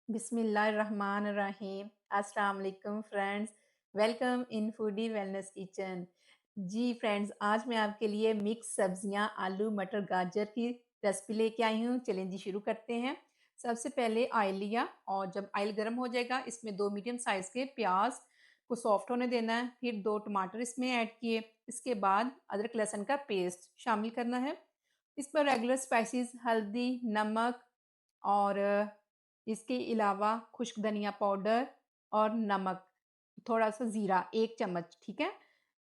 बिस्मिल्लाहिर्रहमानिर्रहीम। अस्सलाम वालेकुम friends, welcome in foodie wellness kitchen. जी फ्रेंड्स, आज मैं आपके लिए मिक्स सब्जियां आलू मटर गाजर की रेसिपी लेके आई हूँ। चलें जी शुरू करते हैं। सबसे पहले ऑयल लिया और जब ऑयल गर्म हो जाएगा इसमें 2 मीडियम साइज़ के प्याज को सॉफ्ट होने देना है। फिर 2 टमाटर इसमें ऐड किए। इसके बाद अदरक लहसुन का पेस्ट शामिल करना है। इस पर रेगुलर स्पाइसेस हल्दी, नमक और इसके अलावा खुश्क धनिया पाउडर और नमक, थोड़ा-सा ज़ीरा 1 चम्मच, ठीक है?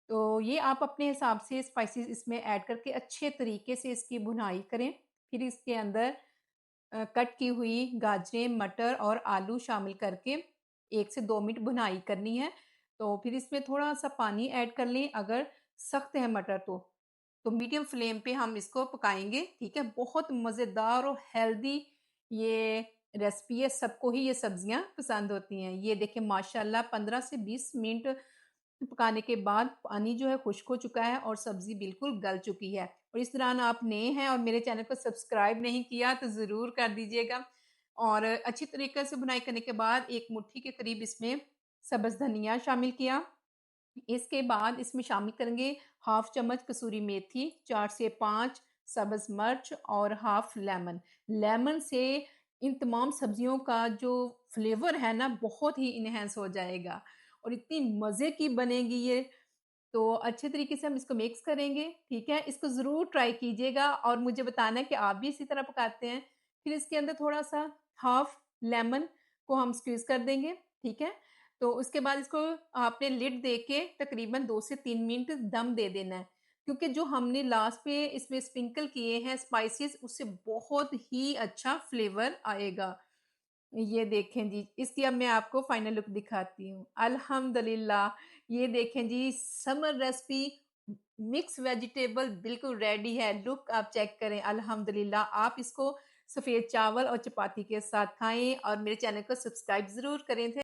तो ये आप अपने हिसाब से स्पाइसेस इसमें ऐड करके अच्छे तरीके से इसकी भुनाई करें। फिर इसके अंदर कट की हुई गाजरें, मटर और आलू शामिल करके 1 से 2 मिनट भुनाई करनी है। तो फिर इसमें थोड़ा-सा पानी ऐड कर लें अगर सख्त है मटर तो मीडियम फ्लेम पे हम इसको पकाएँगे, ठीक है? बहुत मज़ेदार और हेल्दी ये रेसिपी है, सबको ही ये सब्जियाँ पसंद होती हैं। ये देखिए माशाल्लाह 15 से 20 मिनट पकाने के बाद पानी जो है खुश्क हो चुका है और सब्ज़ी बिल्कुल गल चुकी है। और इस दौरान आप नए हैं और मेरे चैनल को सब्सक्राइब नहीं किया तो ज़रूर कर दीजिएगा। और अच्छी तरीके से बुनाई करने के बाद 1 मुट्ठी के करीब इसमें सब्ज़ धनिया शामिल किया। इसके बाद इसमें शामिल करेंगे हाफ चम्मच कसूरी मेथी, 4 से 5 सब्ज़ मिर्च और हाफ लेमन। लेमन से इन तमाम सब्जियों का जो फ्लेवर है ना बहुत ही एनहांस हो जाएगा और इतनी मज़े की बनेगी ये। तो अच्छे तरीके से हम इसको मिक्स करेंगे, ठीक है? इसको ज़रूर ट्राई कीजिएगा और मुझे बताना कि आप भी इसी तरह पकाते हैं। फिर इसके अंदर थोड़ा-सा हाफ लेमन को हम स्क्वीज़ कर देंगे, ठीक है? तो उसके बाद इसको आपने लिड दे के तकरीबन 2 से 3 मिनट दम दे देना है, क्योंकि जो हमने लास्ट पे इसमें स्प्रिंकल किए हैं स्पाइसेस उससे बहुत ही अच्छा फ्लेवर आएगा। ये देखें जी, इसकी अब मैं आपको फाइनल लुक दिखाती हूँ। अल्हम्दुलिल्लाह, ये देखें जी समर रेसिपी मिक्स वेजिटेबल बिल्कुल रेडी है। लुक आप चेक करें अल्हम्दुलिल्लाह। आप इसको सफ़ेद चावल और चपाती के साथ खाएँ और मेरे चैनल को सब्सक्राइब ज़रूर करें।